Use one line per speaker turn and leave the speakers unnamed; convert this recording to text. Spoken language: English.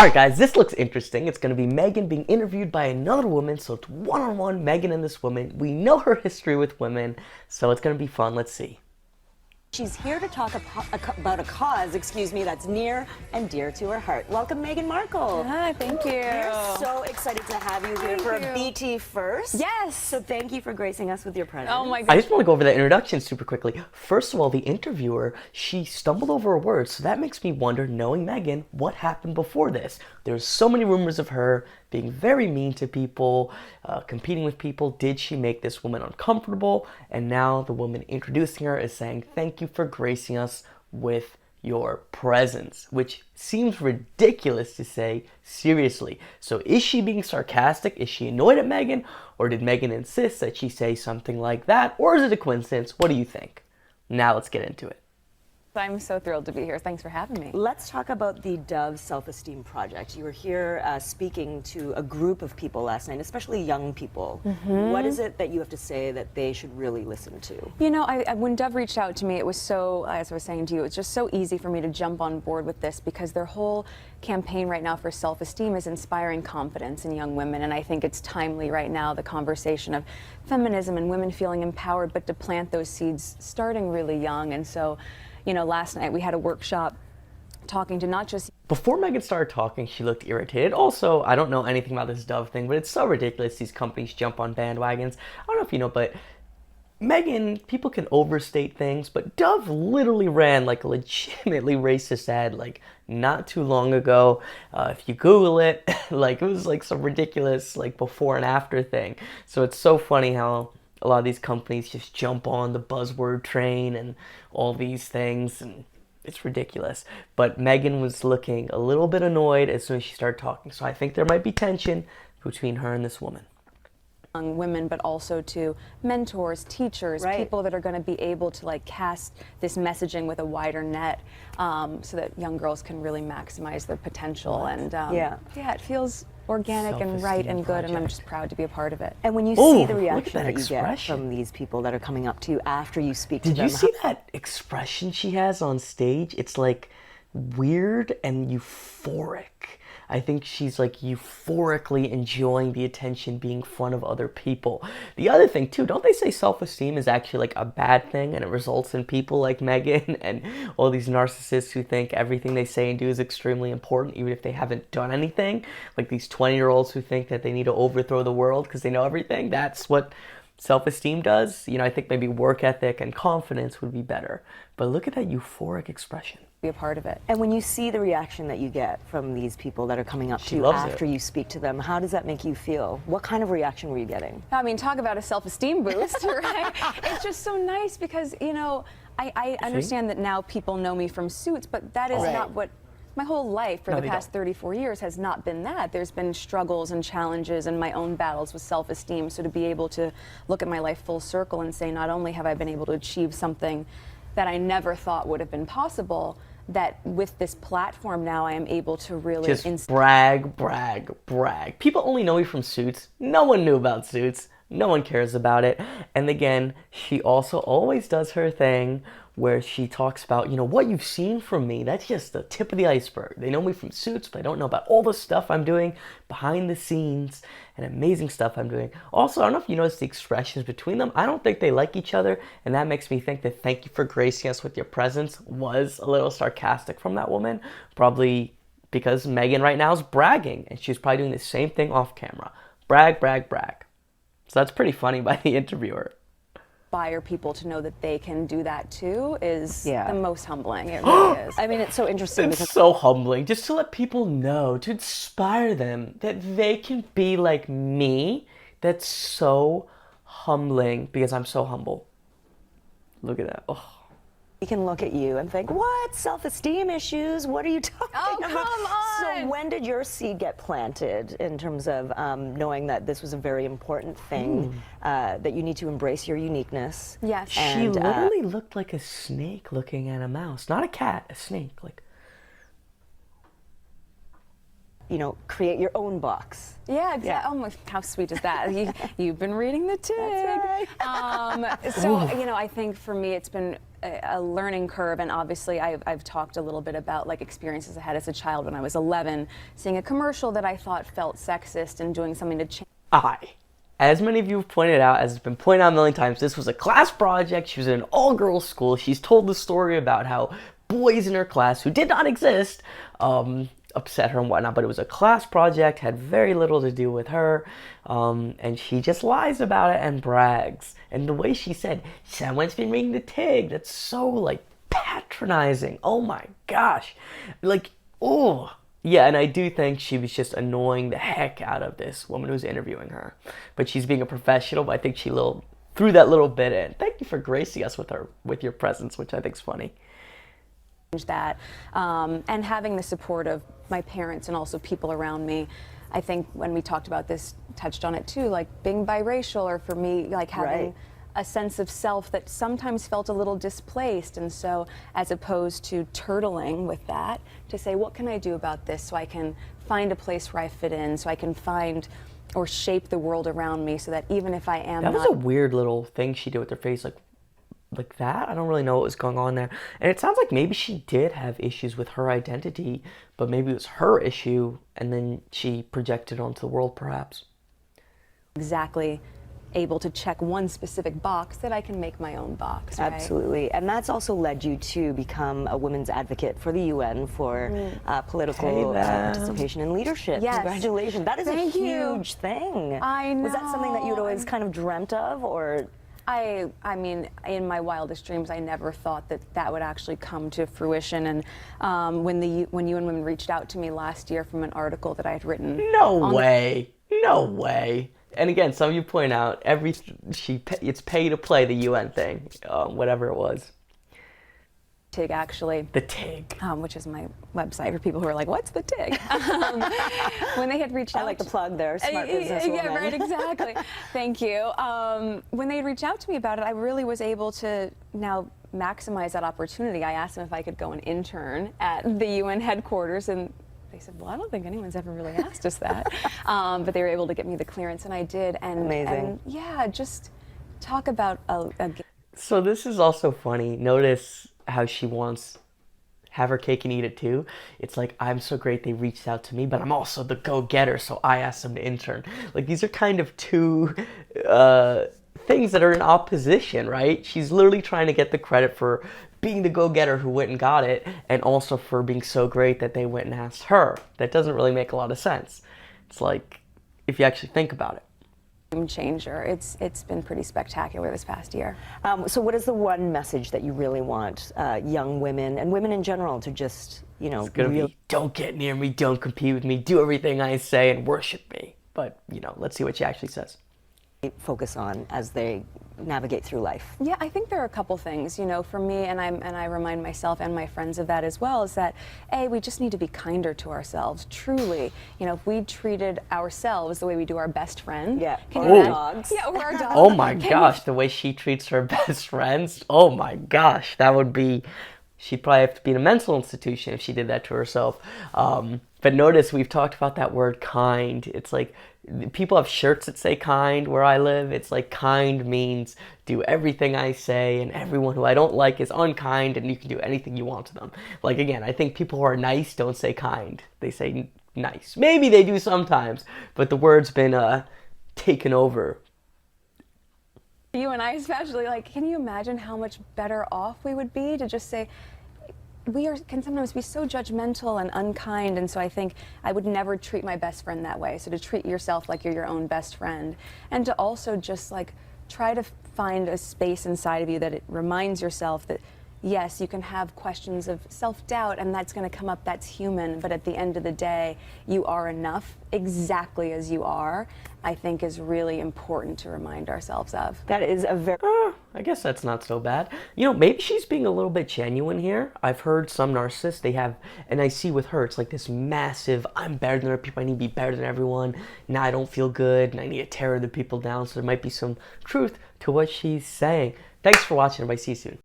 Alright guys, this looks interesting. It's going to be Meghan being interviewed by another woman, so it's one-on-one Meghan and this woman. We know her history with women, so it's going to be fun. Let's see.
She's here to talk about a cause, that's near and dear to her heart. Welcome, Meghan Markle.
Hi, thank you.
We're so excited to have you here for a BT First.
Yes.
So thank you for gracing us with your presence.
Oh my God.
I just want to go over that introduction super quickly. First of all, the interviewer, she stumbled over a word, so that makes me wonder, knowing Meghan, what happened before this? There's so many rumors of her being very mean to people, competing with people. Did she make this woman uncomfortable? And now the woman introducing her is saying, thank you for gracing us with your presence, which seems ridiculous to say seriously. So is she being sarcastic? Is she annoyed at Meghan? Or did Meghan insist that she say something like that? Or is it a coincidence? What do you think? Now let's get into it.
I'm so thrilled to be here. Thanks for having me.
Let's talk about the Dove Self-Esteem Project. You were here speaking to a group of people last night, especially young people. What is it that you have to say that they should really listen to?
You know, when Dove reached out to me, it was so, as I was saying to you, it's just so easy for me to jump on board with this because their whole campaign right now for self-esteem is inspiring confidence in young women, and I think it's timely right now, the conversation of feminism and women feeling empowered, but to plant those seeds starting really young. And so, you know, last night we had a workshop talking to not just...
Before Meghan started talking, she looked irritated. Also, I don't know anything about this Dove thing, but it's so ridiculous these companies jump on bandwagons. I don't know if you know, but Meghan, people can overstate things, but Dove literally ran like a legitimately racist ad like not too long ago. If you Google it, like it was like some ridiculous like before and after thing. So it's so funny how a lot of these companies just jump on the buzzword train and all these things, and it's ridiculous. But Meghan was looking a little bit annoyed as soon as she started talking. So I think there might be tension between her and this woman.
Young women, but also to mentors, teachers, people that are going to be able to like cast this messaging with a wider net, so that young girls can really maximize their potential. And yeah, it feels organic and right and good, and I'm just proud to be a part of it.
And when you see the reaction that you get from these people that are coming up to you after you speak to them.
Did you see that expression she has on stage? It's like weird and euphoric. I think she's like euphorically enjoying the attention, being in front of other people. The other thing too, don't they say self-esteem is actually like a bad thing and it results in people like Meghan and all these narcissists who think everything they say and do is extremely important even if they haven't done anything? Like these 20-year-olds who think that they need to overthrow the world because they know everything. That's what self-esteem does. You know, I think maybe work ethic and confidence would be better. But look at that euphoric expression.
Be a part of it.
And when you see the reaction that you get from these people that are coming up to you after you speak to them, how does that make you feel? What kind of reaction were you getting?
I mean, talk about a self-esteem boost, right? It's just so nice because, you know, I understand that now people know me from Suits, but that is not what my whole life for the past 34 years has not been that. There's been struggles and challenges and my own battles with self-esteem. So to be able to look at my life full circle and say, not only have I been able to achieve something that I never thought would have been possible, that with this platform now I am able to really
just brag, brag, brag. People only know me from Suits. No one knew about Suits. No one cares about it. And again, she also always does her thing where she talks about, you know, what you've seen from me, that's just the tip of the iceberg. They know me from Suits, but they don't know about all the stuff I'm doing behind the scenes and amazing stuff I'm doing. Also, I don't know if you noticed the expressions between them. I don't think they like each other, and that makes me think that thank you for gracing us with your presence was a little sarcastic from that woman, probably because Meghan right now is bragging, and she's probably doing the same thing off camera. Brag, brag, brag. So that's pretty funny by the interviewer.
Inspire people to know that they can do that too is the most humbling. It really is.
I mean, it's so interesting.
It's so humbling just to let people know, to inspire them that they can be like me. That's so humbling because I'm so humble. Look at that. Oh.
We can look at you and think, what? Self-esteem issues? What are you talking about?
Come on!
So when did your seed get planted in terms of knowing that this was a very important thing, that you need to embrace your uniqueness?
Yes.
She literally looked like a snake looking at a mouse. Not a cat, a snake. Like,
you know, create your own box.
Yeah, exactly. Oh my, how sweet is that? You've been reading the TIG.
That's right.
So, you know, I think for me it's been a learning curve, and obviously I've talked a little bit about like experiences I had as a child when I was 11, seeing a commercial that I thought felt sexist and doing something to change.
As many of you have pointed out, as has been pointed out a million times, this was a class project. She was in an all-girls school. She's told the story about how boys in her class, who did not exist, upset her and whatnot, but it was a class project, had very little to do with her, and she just lies about it and brags. And the way she said, someone's been reading the TIG, that's so, like, patronizing. Oh my gosh. Like, oh. Yeah, and I do think she was just annoying the heck out of this woman who's interviewing her. But she's being a professional, but I think she threw that little bit in. Thank you for gracing us with your presence, which I think is funny.
That, and having the support of my parents and also people around me. I think when we talked about this, touched on it too, like being biracial, or for me, like having a sense of self that sometimes felt a little displaced. And so as opposed to turtling with that, to say, what can I do about this so I can find a place where I fit in, so I can find or shape the world around me, so that even if I am
That was a weird little thing she did with her face, like that. I don't really know what was going on there. And it sounds like maybe she did have issues with her identity, but maybe it was her issue, and then she projected onto the world, perhaps.
Exactly able to check one specific box, that I can make my own box. Right?
Absolutely. And that's also led you to become a women's advocate for the UN for political participation and leadership.
Yes.
Congratulations. That is a huge thing.
I know.
Was that something that you'd always kind of dreamt of, or?
I mean, in my wildest dreams, I never thought that that would actually come to fruition. And when UN Women reached out to me last year from an article that I had written.
No way. No way. And again, some of you point out it's pay to play the UN thing, whatever it was.
TIG, actually.
The TIG.
Which is my website for people who are like, what's the TIG? When they had reached out.
I like to plug their smart business woman.
Yeah, right, exactly. Thank you. When they had reached out to me about it, I really was able to now maximize that opportunity. I asked them if I could go and intern at the UN headquarters, and they said, well, I don't think anyone's ever really asked us that. But they were able to get me the clearance, and I did. And,
amazing.
And yeah, just talk about
So this is also funny. Notice how she wants have her cake and eat it too. It's like, I'm so great they reached out to me, but I'm also the go-getter, so I asked them to intern. Like, these are kind of two things that are in opposition, right? She's literally trying to get the credit for being the go-getter who went and got it, and also for being so great that they went and asked her. That doesn't really make a lot of sense. It's like, if you actually think about it.
Changer. It's been pretty spectacular this past year.
So what is the one message that you really want young women and women in general to just,
it's gonna be, don't get near me, don't compete with me, do everything I say and worship me. But, let's see what she actually says.
Focus on as they navigate through life?
Yeah, I think there are a couple things, for me, and I remind myself and my friends of that as well, is that, we just need to be kinder to ourselves, truly. If we treated ourselves the way we do our best friend.
Yeah,
or
our dogs.
Yeah, or our dogs.
Oh my gosh, the way she treats her best friends, oh my gosh, that would be, she'd probably have to be in a mental institution if she did that to herself. But notice we've talked about that word kind. It's like, people have shirts that say kind where I live. It's like, kind means do everything I say, and everyone who I don't like is unkind, and you can do anything you want to them. Like, again, I think people who are nice don't say kind. They say nice. Maybe they do sometimes, but the word's been taken over.
You and I especially, can you imagine how much better off we would be to just say, can sometimes be so judgmental and unkind, and so I think I would never treat my best friend that way. So to treat yourself like you're your own best friend, and to also just try to find a space inside of you that it reminds yourself that yes, you can have questions of self-doubt, and that's going to come up, that's human, but at the end of the day, you are enough exactly as you are, I think is really important to remind ourselves of.
That is a very...
I guess that's not so bad. Maybe she's being a little bit genuine here. I've heard some narcissists, they have, and I see with her, it's like this massive, I'm better than other people, I need to be better than everyone, now I don't feel good, and I need to tear other people down, so there might be some truth to what she's saying. Thanks for watching, everybody. See you soon.